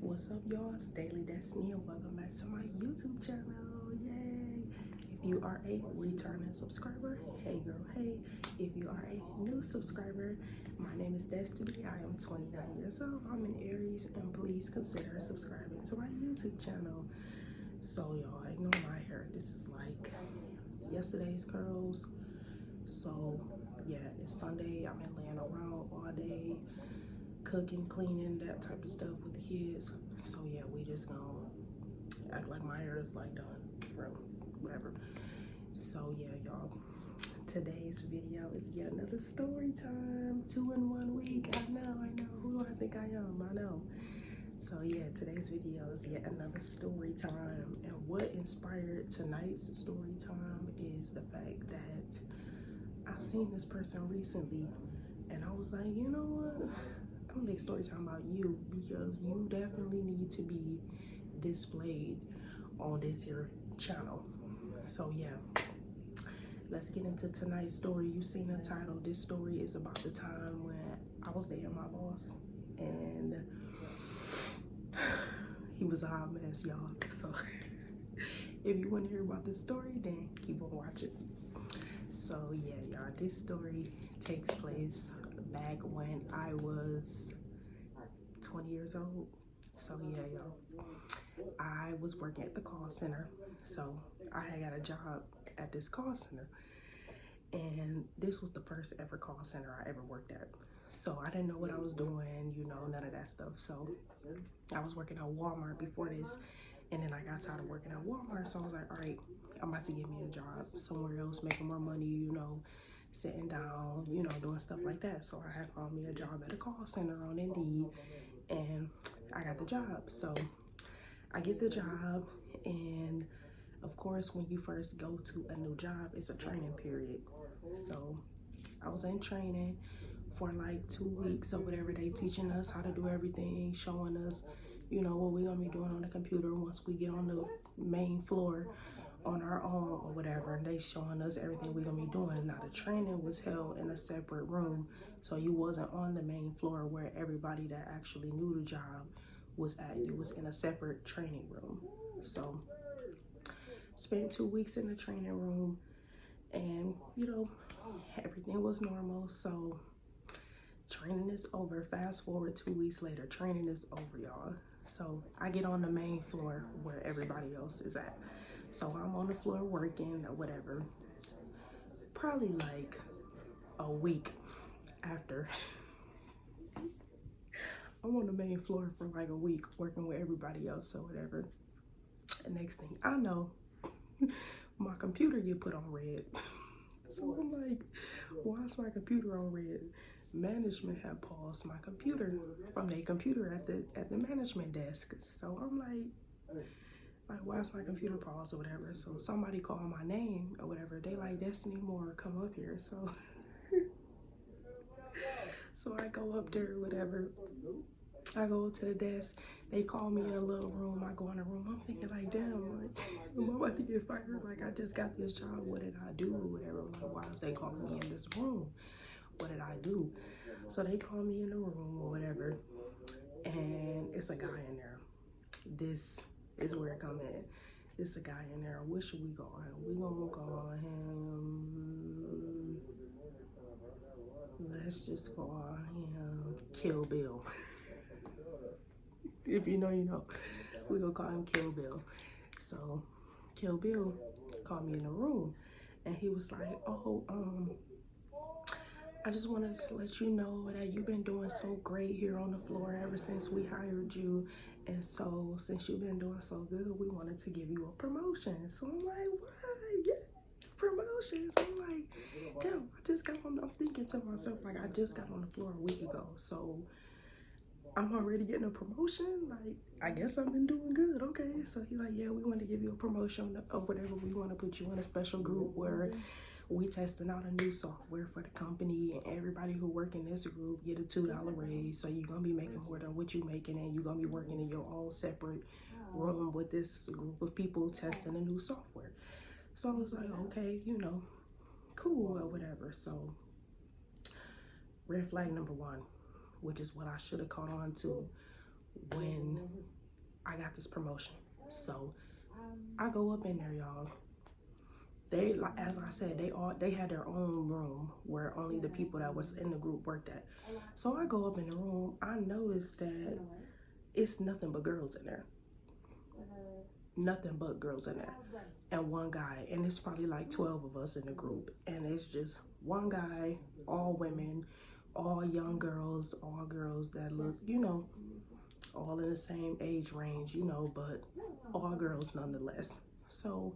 What's up, y'all? It's Daily Destiny and welcome back to my YouTube channel. Yay! If you are a returning subscriber, hey girl, hey. If you are a new subscriber, my name is Destiny. I am 29 years old. I'm an Aries, and please consider subscribing to my YouTube channel. So y'all, ignore my hair. This is like yesterday's curls. So yeah, it's Sunday. I've been laying around all day, cooking, cleaning, that type of stuff with the kids. So yeah, we just gonna act like my hair is like done for whatever. So yeah, y'all, today's video is yet another story time. 2 in 1 week. I know. Who do I think I am? I know. So yeah, today's video is yet another story time. And what inspired tonight's story time is the fact that I seen this person recently and I was like, you know what? I'm gonna make a story time about you because you definitely need to be displayed on this here channel. So yeah, let's get into tonight's story. You seen the title. This story is about the time when I was dating my boss and he was a hot mess, y'all. So if you want to hear about this story, then keep on watching. So yeah, y'all, this story takes place back when I was 20 years old. So yeah, y'all, I was working at the call center. So I had got a job at this call center, and this was the first ever call center I ever worked at. So I didn't know what I was doing, you know, none of that stuff. So I was working at Walmart before this, and then I got tired of working at Walmart. So I was like, all right, I'm about to get me a job somewhere else, making more money, you know, sitting down, you know, doing stuff like that. So I had found me a job at a call center on Indeed, and I got the job. So I get the job, and of course, when you first go to a new job, it's a training period. So I was in training for like 2 weeks or whatever. They teaching us how to do everything, showing us, you know, what we're gonna be doing on the computer once we get on the main floor on our own or whatever. And they showing us everything we're gonna be doing. Now the training was held in a separate room, so you wasn't on the main floor where everybody that actually knew the job was at. You was in a separate training room. So spent 2 weeks in the training room, and you know, everything was normal. So training is over. Fast forward 2 weeks later, training is over, y'all. So I get on the main floor where everybody else is at. So I'm on the floor working or whatever. Probably like a week after. I'm on the main floor for like a week working with everybody else or whatever. And next thing I know, my computer get put on red. So I'm like, why is my computer on red? Management had paused my computer from their computer at the management desk. So I'm like, why is my computer paused or whatever? So somebody called my name or whatever. They like, Destiny Moore, come up here. So so I go up there, whatever. I go to the desk. They call me in a little room. I go in the room. I'm thinking like, damn, like, am I about to get fired? Like, I just got this job. What did I do or whatever? Like, why is they calling me in this room? What did I do? So they call me in the room or whatever, and it's a guy in there. This is where it come in. It's a guy in there. What should we call him? We gonna call him, let's just call him Kill Bill. If you know, you know. We gonna call him Kill Bill. So Kill Bill called me in the room, and he was like, oh, I just wanted to let you know that you've been doing so great here on the floor ever since we hired you. And so since you've been doing so good, we wanted to give you a promotion. So I'm like, what? Yeah, promotion. So I'm like, damn, I just got on, I'm thinking to myself, like, I just got on the floor a week ago. So I'm already getting a promotion. Like, I guess I've been doing good. Okay. So he's like, yeah, we want to give you a promotion or whatever. We want to put you in a special group where we testing out a new software for the company, and everybody who work in this group get a $2 raise. So you're gonna be making more than what you making, and you're gonna be working in your own separate room with this group of people testing a new software. So I was like, okay, you know, cool or whatever. So red flag number 1, which is what I should have caught on to when I got this promotion. So I go up in there, y'all. They, like, as I said, they had their own room where only the people that was in the group worked at. So I go up in the room. I noticed that it's nothing but girls in there. Nothing but girls in there. And one guy. And it's probably like 12 of us in the group. And it's just one guy, all women, all young girls, all girls that look, you know, all in the same age range, you know, but all girls nonetheless. So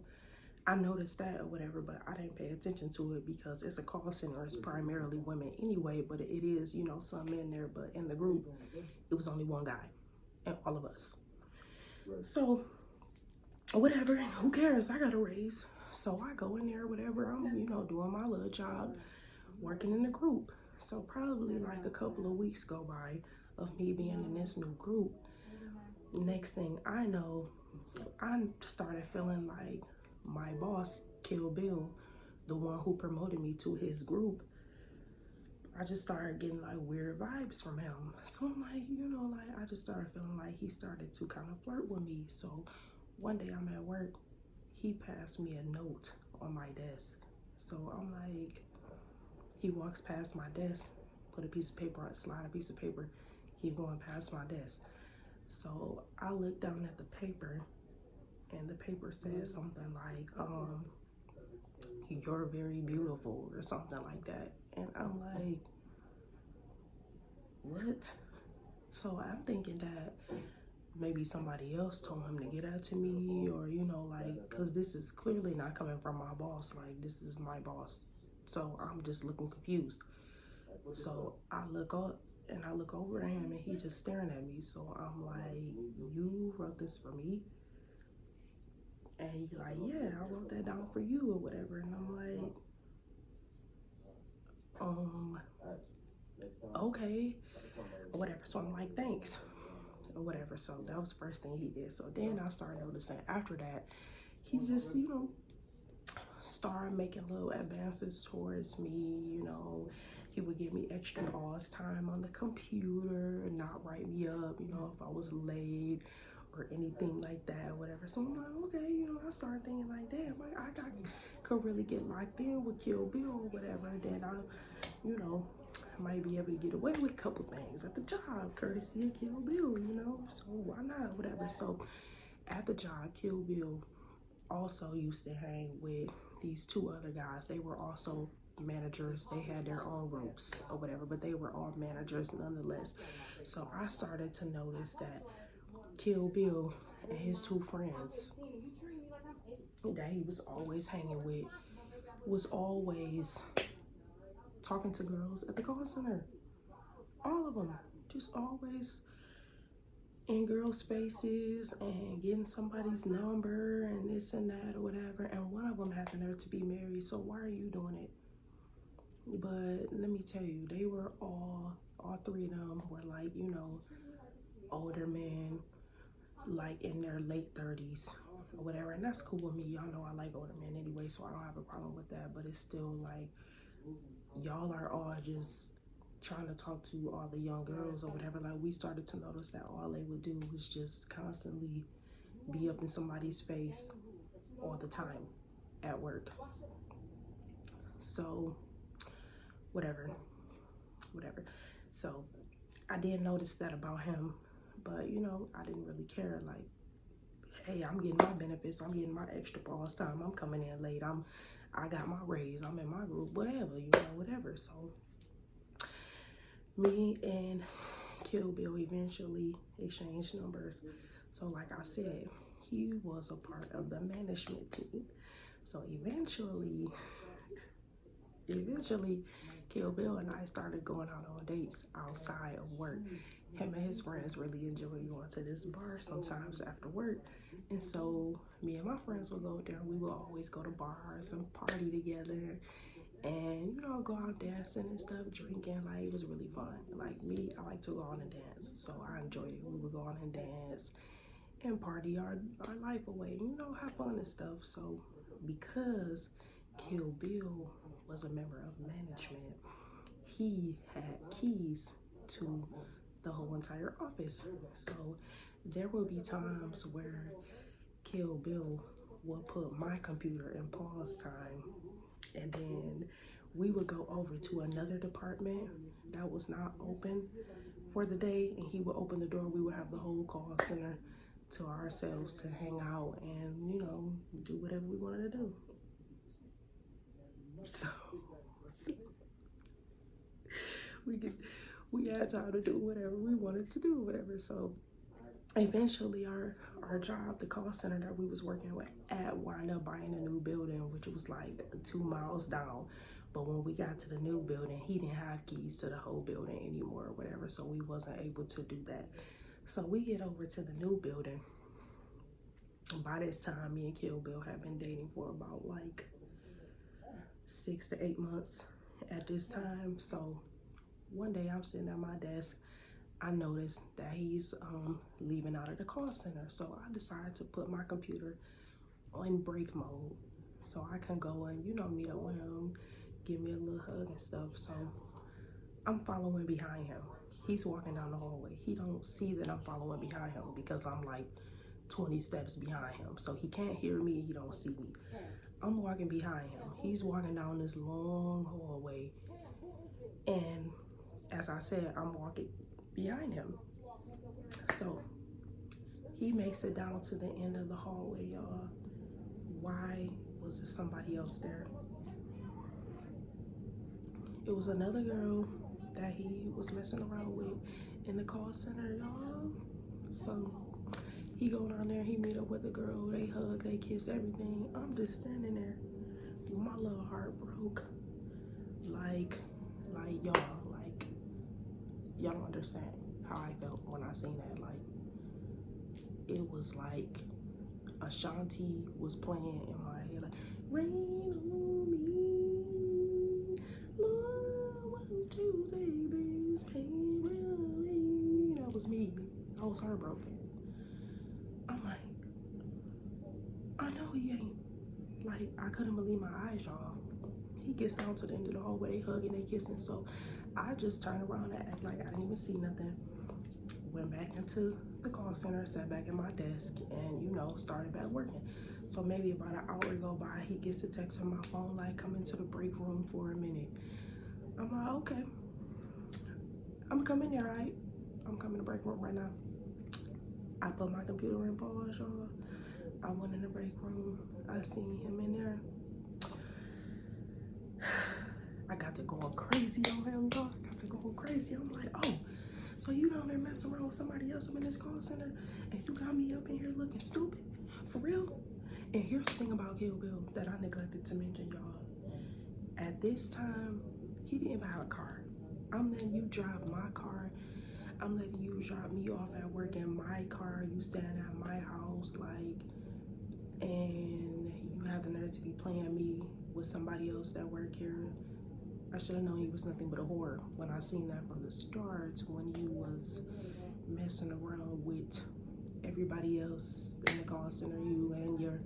I noticed that or whatever, but I didn't pay attention to it because it's a call center. It's primarily women anyway, but it is, you know, some in there. But in the group, it was only one guy and all of us. So whatever, who cares? I got a raise. So I go in there, whatever. I'm, you know, doing my little job, working in the group. So probably like a couple of weeks go by of me being in this new group. Next thing I know, I started feeling like my boss, Kill Bill, the one who promoted me to his group, I just started getting like weird vibes from him. So I'm like, you know, like I just started feeling like he started to kind of flirt with me. So one day I'm at work, he passed me a note on my desk. So I'm like, he walks past my desk, put a piece of paper on, slide a piece of paper, keep going past my desk. So I looked down at the paper and the paper said something like, you're very beautiful or something like that. And I'm like, what? So I'm thinking that maybe somebody else told him to get that to me, or, you know, like, because this is clearly not coming from my boss. Like, this is my boss. So I'm just looking confused. So I look up and I look over at him and he just staring at me. So I'm like, you wrote this for me? And he's like, yeah, I wrote that down for you or whatever. And I'm like, okay, or whatever. So I'm like, thanks, or whatever. So that was the first thing he did. So then I started noticing after that, he just, you know, started making little advances towards me. You know, he would give me extra pause time on the computer and not write me up, you know, if I was late or anything like that, whatever. So I'm like, okay, you know, I started thinking like, damn, I could really get locked in with Kill Bill or whatever. Then I, you know, might be able to get away with a couple things at the job, courtesy of Kill Bill, you know, so why not, whatever. So at the job, Kill Bill also used to hang with these two other guys. They were also managers. They had their own groups or whatever, but they were all managers nonetheless. So I started to notice that Kill Bill and his two friends that he was always hanging with was always talking to girls at the call center. All of them, just always in girls' faces and getting somebody's number and this and that or whatever. And one of them had the nerve to be married. So why are you doing it? But let me tell you, they were all three of them were like, you know, older men, like in their late 30s or whatever. And that's cool with me. Y'all know I like older men anyway, so I don't have a problem with that. But it's still like, y'all are all just trying to talk to all the young girls or whatever. Like, we started to notice that all they would do was just constantly be up in somebody's face all the time at work. So whatever. So I did notice that about him, but you know, I didn't really care. Like, hey, I'm getting my benefits, I'm getting my extra pause time, I'm coming in late, I got my raise, I'm in my group, whatever, you know, whatever. So me and Kill Bill eventually exchanged numbers. So like I said, he was a part of the management team. So eventually Kill Bill and I started going out on dates outside of work. Him and his friends really enjoyed going to this bar sometimes after work. And so me and my friends would go there. We would always go to bars and party together and, you know, go out dancing and stuff, drinking. Like, it was really fun. Like, me, I like to go out and dance, so I enjoyed it. We would go out and dance and party our life away, you know, have fun and stuff. So because Kill Bill was a member of management, he had keys to the whole entire office. So there will be times where Kill Bill will put my computer in pause time, and then we would go over to another department that was not open for the day, and he would open the door. We would have the whole call center to ourselves to hang out and, you know, do whatever we wanted to do. So we had time to do whatever we wanted to do, whatever. So eventually our job, the call center that we was working at, wind up buying a new building, which was like 2 miles down. But when we got to the new building, he didn't have keys to the whole building anymore or whatever, so we wasn't able to do that. So we get over to the new building. And by this time, me and Kill Bill have been dating for about like 6 to 8 months at this time. So one day I'm sitting at my desk. I noticed that he's leaving out of the call center. So I decided to put my computer on break mode so I can go and, you know, meet up with him, give me a little hug and stuff. So I'm following behind him. He's walking down the hallway. He don't see that I'm following behind him because I'm like 20 steps behind him. So he can't hear me, he don't see me. I'm walking behind him. He's walking down this long hallway. And as I said, I'm walking behind him. So he makes it down to the end of the hallway, y'all. Why was there somebody else there? It was another girl that he was messing around with in the call center, y'all. So he go down there, he meet up with a girl, they hug, they kiss, everything. I'm just standing there with my little heart broke. Like y'all don't understand how I felt when I seen that. Like, it was like Ashanti was playing in my head, like, rain on me, Lord, won't you take this pain away? That was me. I was heartbroken. I'm like, I know he ain't. Like, I couldn't believe my eyes, y'all. He gets down to the end of the hallway, they hugging, they kissing. So I just turned around and act like I didn't even see nothing. Went back into the call center, sat back at my desk, and, you know, started back working. So maybe about an hour go by, he gets a text on my phone like, come into the break room for a minute. I'm like, okay, I'm coming there, right? I'm coming to break room right now. I put my computer in pause, y'all. I went in the break room. I seen him in there. I got to going crazy on him, y'all. I got to going crazy. I'm like, oh, so you down there messing around with somebody else up in this call center, and you got me up in here looking stupid? For real? And here's the thing about Kill Bill that I neglected to mention, y'all. At this time, he didn't even have a car. I'm letting you drive my car. I'm letting you drop me off at work in my car. You standing at my house, like, and you have the nerve to be playing me with somebody else that work here. I should have known you was nothing but a whore when I seen that from the start, when you was messing around with everybody else in the call center, you and your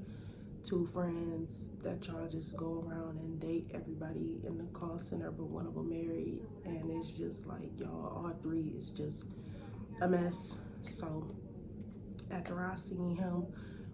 2 friends that y'all just go around and date everybody in the call center, but one of them married, and it's just like, y'all, all 3 is just a mess. So after I seen him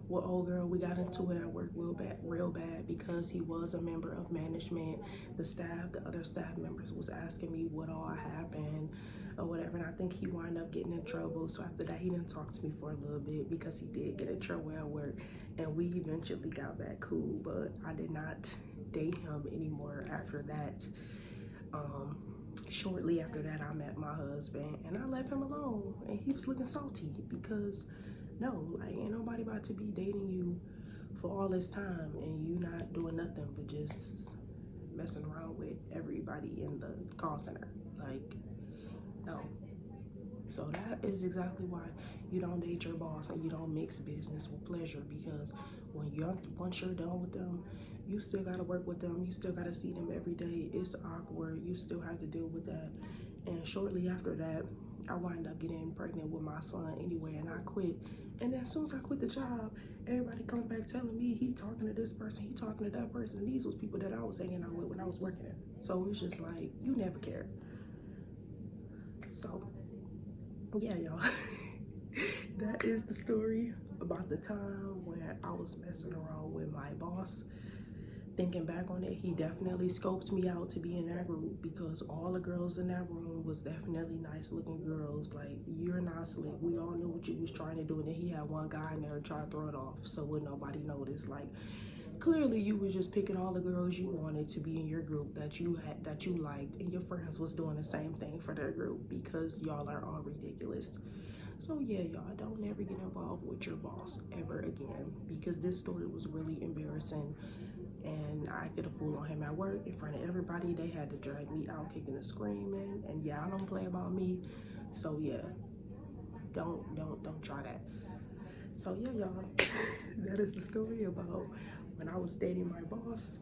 with old girl, we got into it at work real bad because he was a member of management. The other staff members was asking me what all happened or whatever, and I think he wound up getting in trouble. So after that, he didn't talk to me for a little bit because he did get in trouble at work, and we eventually got back cool, but I did not date him anymore after that. Shortly after that, I met my husband, and I left him alone, and he was looking salty because, no, like, ain't nobody about to be dating you for all this time and you not doing nothing but just messing around with everybody in the call center. Like, no. So that is exactly why you don't date your boss and you don't mix business with pleasure, because once you're done with them, you still got to work with them. You still got to see them every day. It's awkward. You still have to deal with that. And shortly after that, I wind up getting pregnant with my son anyway, and I quit. And then as soon as I quit the job, everybody comes back telling me he talking to this person, he talking to that person. And these was people that I was hanging out with when I was working. So it's just like, you never care. So yeah, y'all. that is the story about the time when I was messing around with my boss. Thinking back on it, he definitely scoped me out to be in that group because all the girls in that room was definitely nice looking girls. Like, you're not slick. We all knew what you was trying to do. And then he had one guy in there trying to throw it off so would nobody notice. Like, clearly you was just picking all the girls you wanted to be in your group that you liked, and your friends was doing the same thing for their group because y'all are all ridiculous. So yeah, y'all, don't never get involved with your boss ever again because this story was really embarrassing and I acted a fool on him at work in front of everybody. They had to drag me out kicking and screaming, and yeah, I don't play about me. So yeah, don't try that. So yeah, y'all, that is the story about when I was dating my boss.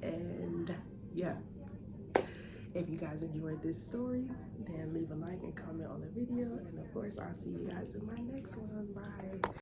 And yeah, if you guys enjoyed this story, then leave a like and comment on the video. And of course, I'll see you guys in my next one. Bye.